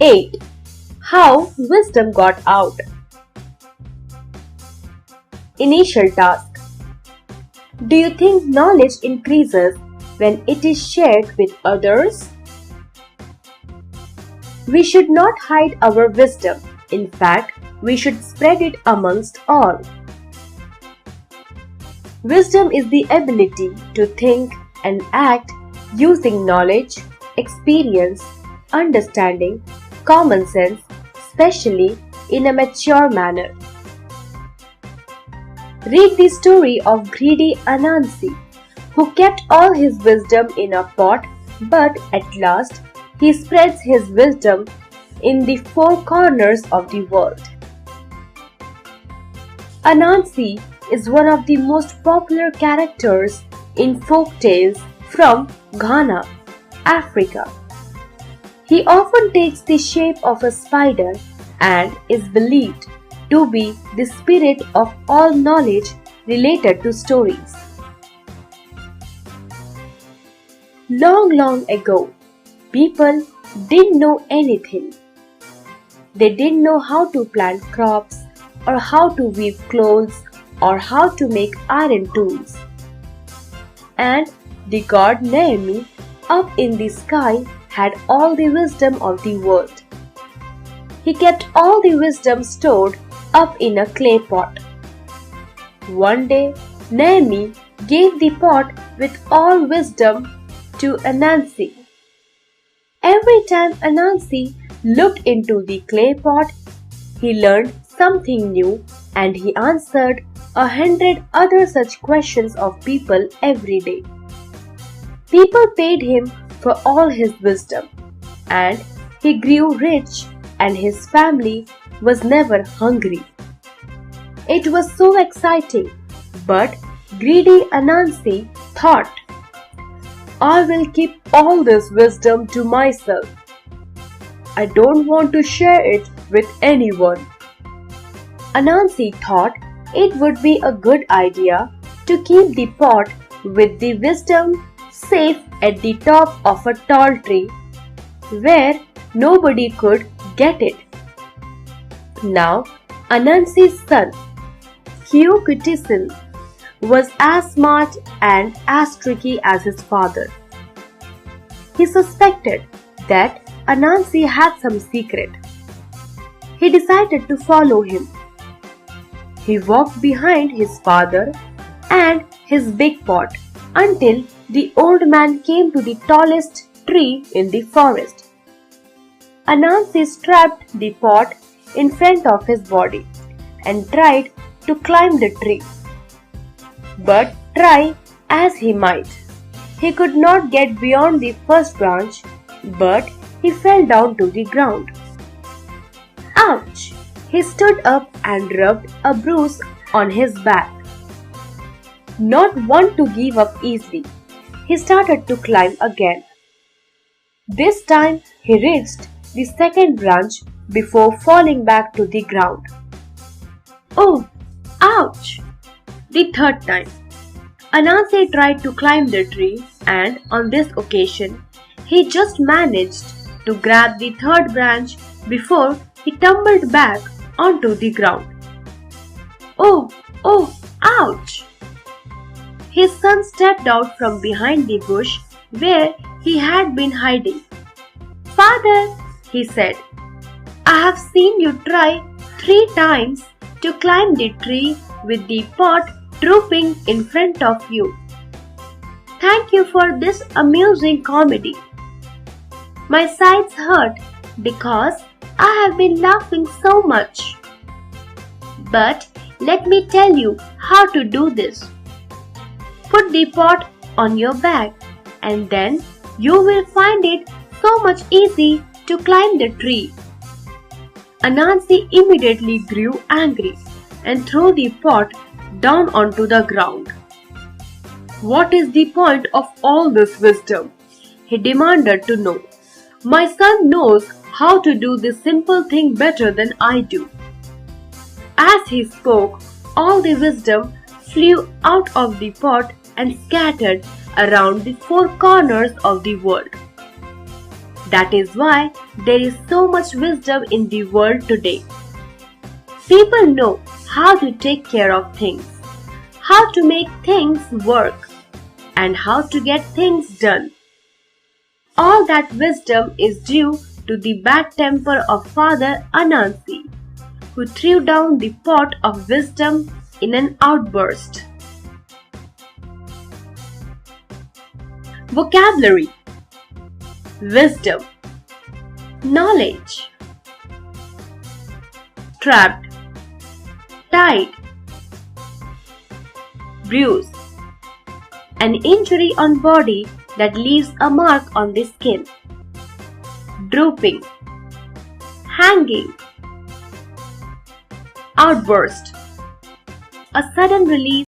8. How wisdom got out. Initial task. Do you think knowledge increases when it is shared with others? We should not hide our wisdom. In fact, we should spread it amongst all. Wisdom is the ability to think and act using knowledge, experience, understanding, common sense, especially in a mature manner. Read the story of greedy Anansi, who kept all his wisdom in a pot, but at last he spreads his wisdom in the four corners of the world. Anansi is one of the most popular characters in folk tales from Ghana, Africa. He often takes the shape of a spider and is believed to be the spirit of all knowledge related to stories. Long ago, people didn't know anything. They didn't know how to plant crops or how to weave clothes or how to make iron tools. And the god Naomi up in the sky had all the wisdom of the world. He kept all the wisdom stored up in a clay pot. One day, Naomi gave the pot with all wisdom to Anansi. Every time Anansi looked into the clay pot, he learned something new and he answered 100 other such questions of people every day. People paid him for all his wisdom, and he grew rich and his family was never hungry. It was so exciting, but greedy Anansi thought, I will keep all this wisdom to myself. I don't want to share it with anyone. Anansi thought it would be a good idea to keep the pot with the wisdom safe at the top of a tall tree where nobody could get it. Now, Anansi's son, Kyukutisil, was as smart and as tricky as his father. He suspected that Anansi had some secret. He decided to follow him. He walked behind his father and his big pot until the old man came to the tallest tree in the forest. Anansi strapped the pot in front of his body and tried to climb the tree. But try as he might, he could not get beyond the first branch, but he fell down to the ground. Ouch! He stood up and rubbed a bruise on his back. Not one to give up easily, he started to climb again. This time he reached the second branch before falling back to the ground. Oh! Ouch! The third time, Anansi tried to climb the tree, and on this occasion, he just managed to grab the third branch before he tumbled back onto the ground. Oh! Ouch! His son stepped out from behind the bush where he had been hiding. Father, he said, I have seen you try 3 times to climb the tree with the pot drooping in front of you. Thank you for this amusing comedy. My sides hurt because I have been laughing so much. But let me tell you how to do this. Put the pot on your back and then you will find it so much easy to climb the tree. Anansi immediately grew angry and threw the pot down onto the ground. What is the point of all this wisdom? He demanded to know. My son knows how to do this simple thing better than I do. As he spoke, all the wisdom flew out of the pot and scattered around the 4 corners of the world. That is why there is so much wisdom in the world today. People know how to take care of things, how to make things work, and how to get things done. All that wisdom is due to the bad temper of Father Anansi, who threw down the pot of wisdom in an outburst. Vocabulary: wisdom, knowledge, trapped, tied, bruise, an injury on body that leaves a mark on the skin, drooping, hanging, outburst, a sudden release